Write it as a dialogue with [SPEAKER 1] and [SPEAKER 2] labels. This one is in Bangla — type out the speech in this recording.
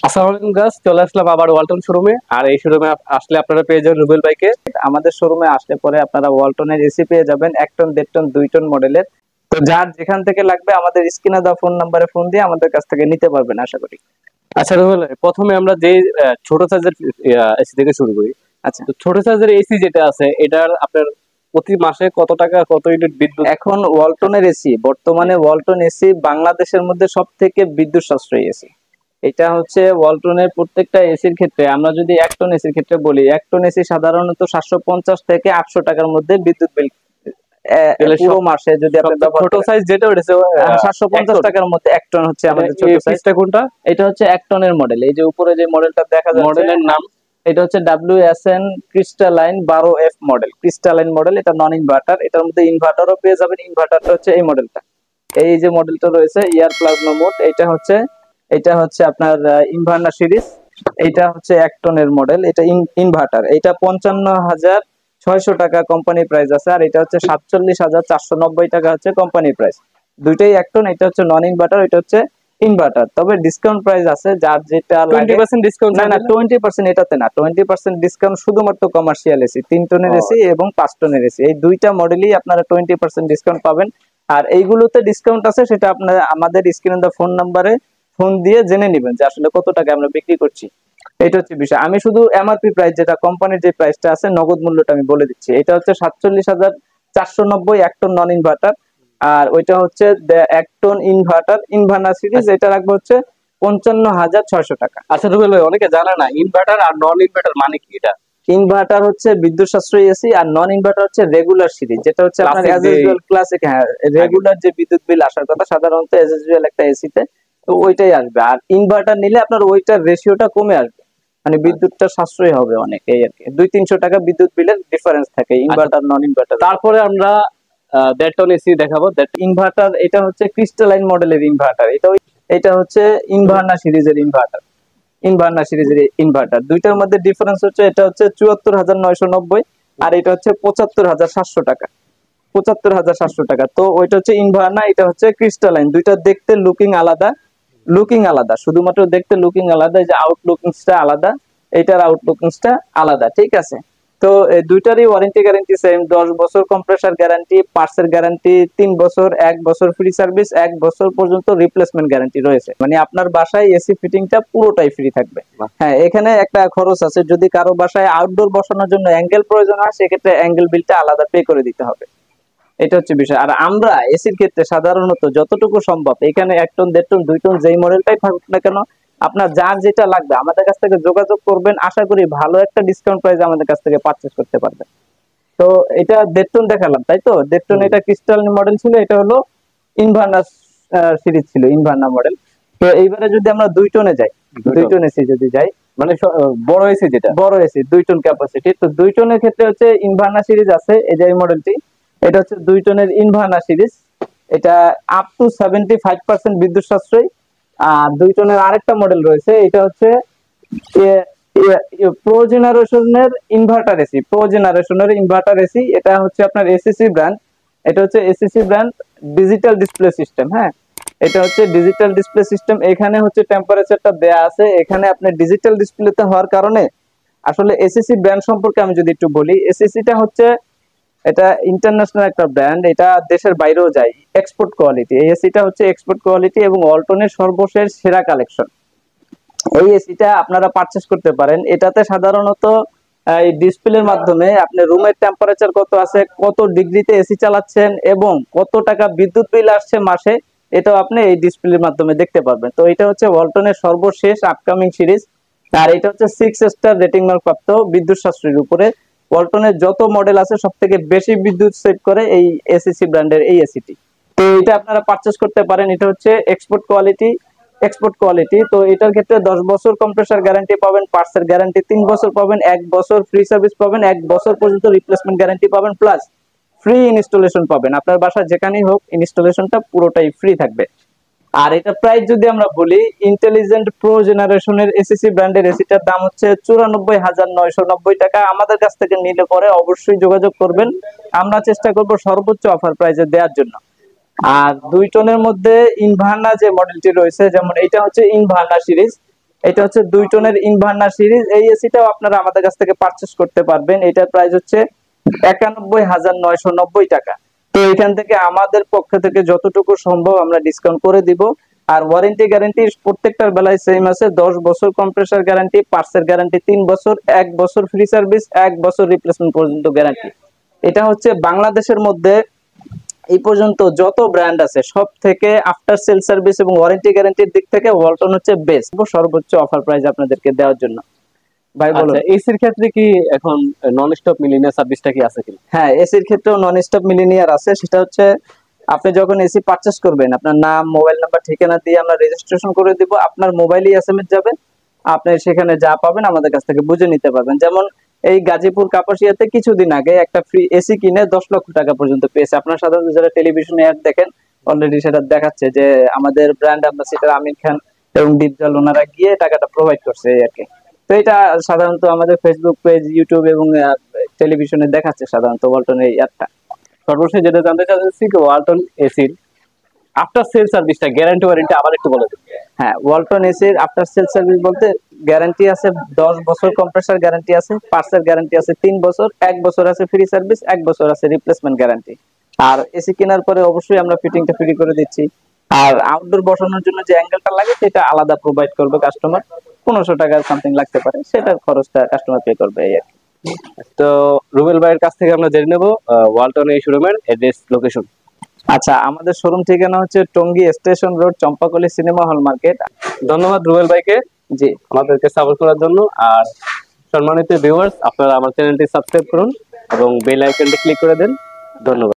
[SPEAKER 1] আসসালামু আলাইকুম গাইস, চলে আসলাম আবার ওয়ালটন শোরুমে। আর এই শোরুমে আসলে আপনারা পেয়ে যাবেন রুবেল ভাইকে।
[SPEAKER 2] আমাদের শোরুমে আসলে পরে আপনারা ওয়ালটনের এসি পেয়ে যাবেন 1 টন 1.5 টন 2 টন মডেলের। তো যার যেখান থেকে লাগবে আমাদের স্ক্রিনে দেওয়া ফোন নাম্বারে ফোন দিয়ে আমাদের কাছ থেকে নিতে পারবেন আশা করি।
[SPEAKER 1] আচ্ছা রুবেল ভাই, প্রথমে আমরা যে ছোট সাইজের এসি থেকে শুরু করি।
[SPEAKER 2] আচ্ছা,
[SPEAKER 1] তো ছোট সাইজের এসি যেটা আছে, এটার আপনার প্রতি মাসে কত টাকা কত ইউনিট বিদ্যুৎ?
[SPEAKER 2] এখন ওয়ালটনের এসি বর্তমানে ওয়ালটন এসি বাংলাদেশের মধ্যে সবথেকে বিদ্যুৎ সাশ্রয়ী এসি। এটা হচ্ছে ওয়ালটনের প্রত্যেকটা এসির ক্ষেত্রে আমরা যদি 1 টন এসির ক্ষেত্রে বলি, 1 টন এসি সাধারণত 750 থেকে 800 টাকার মধ্যে বিদ্যুৎ বিল পুরো মাসে যদি আপনি
[SPEAKER 1] ছোট সাইজ যেটা ওটা
[SPEAKER 2] 750 টাকার মধ্যে 1 টন হচ্ছে আমাদের ছোট সাইজটা।
[SPEAKER 1] কোনটা?
[SPEAKER 2] এটা হচ্ছে 1 টনের মডেল। এই যে উপরে যে মডেলটা দেখা যাচ্ছে
[SPEAKER 1] মডেলের নাম?
[SPEAKER 2] এটা হচ্ছে WSN crystalline 12F model. Crystalline model, এটা নন ইনভার্টার। এটার মধ্যে ইনভার্টারও পেয়ে যাবেন। ইনভার্টারটা হচ্ছে এই মডেলটা, এই যে মডেলটা রয়েছে ইয়ার প্লাজমা মোড। এটা হচ্ছে আপনার ইনভার্নার সিরিজ। এটা হচ্ছে 1 টনের মডেল। এটা ইনভার্টার। এটা 55,600 টাকা কোম্পানি প্রাইস আছে, আর এটা হচ্ছে 47,490 টাকা হচ্ছে কোম্পানি প্রাইস। দুইটাই 1 টন। এটা হচ্ছে নন ইনভার্টার, এটা হচ্ছে ইনভার্টার। তবে ডিসকাউন্ট প্রাইস আছে, যার যেটা লাগে
[SPEAKER 1] 20% ডিসকাউন্ট?
[SPEAKER 2] না 20% এটাতে না, 20% ডিসকাউন্ট শুধুমাত্র কমার্শিয়াল এসি 3 টনের এসি এবং 5 টনের এসি, এই দুইটা মডেলই আপনারা 20% ডিসকাউন্ট পাবেন। আর এইগুলোতে ডিসকাউন্ট আছে, সেটা আপনারা আমাদের স্ক্রিনে দেওয়া ফোন নাম্বারে ফোন দিয়ে জেনে নেবেন যে আসলে কত টাকা আমরা বিক্রি করছি। এটা হচ্ছে বিষয়। আমি শুধু এমআরপি প্রাইস, যেটা কোম্পানির যে প্রাইসটা আছে, নগদ মূল্যটা আমি বলে দিচ্ছি। এটা হচ্ছে 47,490 1 টন নন ইনভার্টার। আর ওইটা হচ্ছে 1 টন ইনভার্টার ইনভার্নার সিরিজ, এটা রাখবো হচ্ছে 55,600 টাকা।
[SPEAKER 1] আচ্ছা রুবেল ভাই, অনেকে জানে না ইনভার্টার আর নন ইনভার্টার মানে কি এটা।
[SPEAKER 2] ইনভার্টার হচ্ছে বিদ্যুৎ সাশ্রয়ী এসি, আর নন ইনভার্টার হচ্ছে রেগুলার সিরিজ, যেটা হচ্ছে আপনার
[SPEAKER 1] Classic
[SPEAKER 2] অ্যাজ ইউজুয়াল ক্লাসিক। হ্যাঁ, রেগুলার যে বিদ্যুৎ বিল আসার কথা সাধারণত অ্যাজ ইউজুয়াল একটা এসিতে, তো ওইটাই আসবে। আর ইনভার্টার নিলে আপনার ওইটার রেশিওটা কমে আসবে, মানে বিদ্যুৎটা সাশ্রয়ী হবে অনেক, এই আর কি। 200-300 টাকা বিদ্যুৎ বিলের ডিফারেন্স থাকে ইনভার্টার নন ইনভার্টার।
[SPEAKER 1] তারপরে আমরা 1.5 টন এসি দেখাবো।
[SPEAKER 2] ইনভার্টার, এটা হচ্ছে ক্রিস্টালাইন মডেলের ইনভার্টার। এটা হচ্ছে ইনভার্নার সিরিজের ইনভার্টার। ইনভার্নার সিরিজের ইনভার্টার দুইটার মধ্যে ডিফারেন্স হচ্ছে, এটা হচ্ছে 74,990 আর এটা হচ্ছে 75,700 টাকা। 75,700 টাকা। তো ওইটা হচ্ছে ইনভার্নার, এটা হচ্ছে ক্রিস্টালাইন। দুইটা দেখতে লুকিং আলাদা, শুধুমাত্র দেখতে লুকিং আলাদা। এই যে আউটলুকিংসটা আলাদা, এটার আউটলুকিংসটা আলাদা, ঠিক আছে। তো এই দুইটারই ওয়ারেন্টি গ্যারান্টি সেম, 10 বছর কম্প্রেসার গ্যারান্টি, পার্টসের গ্যারান্টি 3 বছর, 1 বছর ফ্রি সার্ভিস, 1 বছর পর্যন্ত রিপ্লেসমেন্ট গ্যারান্টি রয়েছে। মানে আপনার বাসায় এসি ফিটিংটা পুরোটাই ফ্রি থাকবে। হ্যাঁ, এখানে একটা খরচ আছে, যদি কারো বাসায় আউটডোর বসানোর জন্য অ্যাঙ্গেল প্রয়োজন হয়, সেক্ষেত্রে অ্যাঙ্গেল বিলটা আলাদা পে করে দিতে হবে। এটা হচ্ছে বিষয়। আর আমরা এসির ক্ষেত্রে সাধারণত যতটুকু সম্ভব, এখানে 1 টন 1.5 টন 2 টন যেই মডেলটাই থাকুক না কেন, আপনার যার যেটা লাগবে আমাদের কাছ থেকে যোগাযোগ করবেন। আশা করি ভালো একটা ডিসকাউন্ট প্রাইসে আমাদের কাছ থেকে পারচেজ করতে পারবেন। তো এটা 1.5 টন দেখালাম, তাই তো? 1.5 টন এটা ক্রিস্টাল মডেল ছিল, এটা হলো ইনভার্নার সিরিজ ছিল, ইনভার্নার মডেল। তো এইবারে যদি আমরা 2 টনে যাই, 2 টন এসি যদি যাই,
[SPEAKER 1] মানে বড় এসি, যেটা
[SPEAKER 2] বড় এসি 2 টন ক্যাপাসিটি, তো 2 টনের ক্ষেত্রে হচ্ছে ইনভার্নার সিরিজ আছে। এই যে এই মডেলটি, এটা হচ্ছে 2 টনের ইনভার্নার সিরিজ। এটা আপ টু 75% বিদ্যুৎ সাশ্রয়। আর 2 টনের আরেকটা মডেল রয়েছে, এটা হচ্ছে প্রো জেনারেশনের ইনভার্টার এসি। এটা হচ্ছে আপনার এসিসি ব্র্যান্ড। এটা হচ্ছে ACC brand digital display system. হ্যাঁ, এটা হচ্ছে ডিজিটাল ডিসপ্লে সিস্টেম। এখানে হচ্ছে টেম্পারেচারটা দেয়া আছে। এখানে আপনি ডিজিটাল ডিসপ্লেতে হওয়ার কারণে আসলে এসিসি ব্র্যান্ড সম্পর্কে আমি যদি একটু বলি, এসিসিটা হচ্ছে এটা ইন্টারন্যাশনাল একটা ব্র্যান্ড, এটা দেশের বাইরেও যায়, এক্সপোর্ট কোয়ালিটি। এই এসিটা হচ্ছে এক্সপোর্ট কোয়ালিটি এবং ওয়ালটনের সর্বশেষ সেরা কালেকশন। এই এসিটা আপনারা পারচেজ করতে পারেন। এটাতে সাধারণত এই ডিসপ্লের মাধ্যমে আপনি রুমের টেম্পারেচার কত আছে, কত ডিগ্রিতে এসি চালাচ্ছেন এবং কত টাকা বিদ্যুৎ বিল আসছে মাসে, এটাও আপনি এই ডিসপ্লের মাধ্যমে দেখতে পারবেন। তো এটা হচ্ছে ওয়ালটনের সর্বশেষ আপকামিং সিরিজ। আর এটা হচ্ছে 6 স্টার রেটিং মার্ক প্রাপ্ত বিদ্যুৎ সাশ্রয়ের উপরে। ওয়ালটনের যত মডেল আছে সব থেকে বেশি বিদ্যুৎ সেভ করে এই এসিসি ব্র্যান্ডের এই এসিটি। তো এটা আপনারা পারচেজ করতে পারেন। এটা হচ্ছে এক্সপোর্ট কোয়ালিটি। তো এটার ক্ষেত্রে 10 বছর কম্প্রেসার গ্যারান্টি পাবেন, পার্টসের গ্যারান্টি 3 বছর পাবেন, 1 বছর ফ্রি সার্ভিস পাবেন, 1 বছর পর্যন্ত রিপ্লেসমেন্ট গ্যারান্টি পাবেন, প্লাস ফ্রি ইনস্টলেশন পাবেন। আপনার বাসা যেখানেই হোক ইনস্টলেশনটা পুরোটাই ফ্রি থাকবে। আর এটা প্রাইস যদি আমরা বলি, ইন্টেলিজেন্ট প্রো জেনারেশনের এসিসি ব্র্যান্ডের এসিটার দাম হচ্ছে 94,990 টাকা। আমাদের কাছ থেকে নিলে পরে অবশ্যই যোগাযোগ করবেন, আমরা চেষ্টা করব সর্বোচ্চ অফার প্রাইসে দেওয়ার জন্য। আর 2 টনের মধ্যে ইনভার্না যে মডেলটি রয়েছে, যেমন এটা হচ্ছে ইনভার্না সিরিজ। এটা হচ্ছে 2 টনের ইনভার্নার সিরিজ। এই এসিটাও আপনারা আমাদের কাছ থেকে পারচেজ করতে পারবেন। এটার প্রাইস হচ্ছে 91,990 টাকা। তো এখান থেকে আমাদের পক্ষ থেকে যতটুকু সম্ভব আমরা ডিসকাউন্ট করে দিব। আর ওয়ারেন্টি গ্যারান্টি প্রত্যেকটার বেলায় সেম আছে, 10 বছর কম্প্রেসার গ্যারান্টি, পার্টসের গ্যারান্টি 3 বছর, 1 বছর ফ্রি সার্ভিস, 1 বছর রিপ্লেসমেন্ট পর্যন্ত গ্যারান্টি। এটা হচ্ছে বাংলাদেশের মধ্যে এই পর্যন্ত যত ব্র্যান্ড আছে সব থেকে আফটার সেল সার্ভিস এবং ওয়ারেন্টি গ্যারান্টির দিক থেকে ওয়ালটন হচ্ছে বেস্ট, সর্বোচ্চ অফার প্রাইস আপনাদেরকে দেওয়ার জন্য। ভাই বলুন।
[SPEAKER 1] আচ্ছা, এসির ক্ষেত্রে কি এখন নন স্টপ মিলিনিয়ার সার্ভিসটা কি আছে কিনা?
[SPEAKER 2] হ্যাঁ, এসির ক্ষেত্রেও নন স্টপ মিলিনিয়ার আছে। সেটা হচ্ছে আপনি যখন এসি পারচেজ করবেন আপনার নাম, মোবাইল নাম্বার, ঠিকানা দিয়ে আমরা রেজিস্ট্রেশন করে দিব। আপনার মোবাইলেই এসএমএস যাবে, আপনি সেখানে যা পাবেন আমাদের কাছ থেকে বুঝে নিতে পারবেন। যেমন এই গাজীপুর কাপাসিয়াতে কিছুদিন আগে একটা ফ্রি এসি কিনে 10 লক্ষ টাকা পর্যন্ত পেয়েছে। আপনারা সাধারণত যারা টেলিভিশনে অ্যাড দেখেন অলরেডি সেটা দেখাচ্ছে যে আমাদের ব্র্যান্ড অ্যাম্বাসিডার আমির খান এবং দীপজল ওনারা গিয়ে টাকাটা প্রোভাইড করছে এই আর কি। তো এটা সাধারণত আমাদের ফেসবুক পেজ, ইউটিউব এবং টেলিভিশনে দেখাচ্ছে সাধারণত ওয়ালটন এই অ্যাডটা।
[SPEAKER 1] সর্বশেষ যেটা জানতে চাচ্ছি ওয়ালটন এসির আফটার সেল সার্ভিসটা গ্যারান্টি ওয়ারেন্টি আবার একটু বলে দিন।
[SPEAKER 2] হ্যাঁ, ওয়ালটন এসির আফটার সেল সার্ভিস বলতে গ্যারান্টি আছে 10 বছর কম্প্রেসার গ্যারান্টি আছে, পার্টসের গ্যারান্টি আছে 3 বছর, 1 বছর আছে ফ্রি সার্ভিস, 1 বছর আছে রিপ্লেসমেন্ট গ্যারান্টি। আর এসি কেনার পরে অবশ্যই আমরা ফিটিংটা ফ্রি করে দিচ্ছি। আর আউটডোর বসানোর জন্য যে অ্যাঙ্গেলটা লাগে সেটা আলাদা প্রোভাইড করবে কাস্টমার, 1500 টাকার সামথিং লাগতে পারে, সেটার খরচটা কাস্টমার পে করবে এই আর কি।
[SPEAKER 1] তো রুবেল ভাইয়ের কাছ থেকে আমরা জেনে নেব ওয়ালটন এই শোরুমের অ্যাড্রেস, লোকেশন।
[SPEAKER 2] আচ্ছা, আমাদের শোরুম ঠিকানা হচ্ছে Tongi station road, Champakali cinema hall market.
[SPEAKER 1] ধন্যবাদ রুবেল ভাইকে
[SPEAKER 2] জি,
[SPEAKER 1] আমাদেরকে সাপোর্ট করার জন্য। আর সম্মানিত ভিউয়ার্স, আপনারা আমার চ্যানেলটি সাবস্ক্রাইব করুন এবং বেল আইকনটি ক্লিক করে দেন। ধন্যবাদ।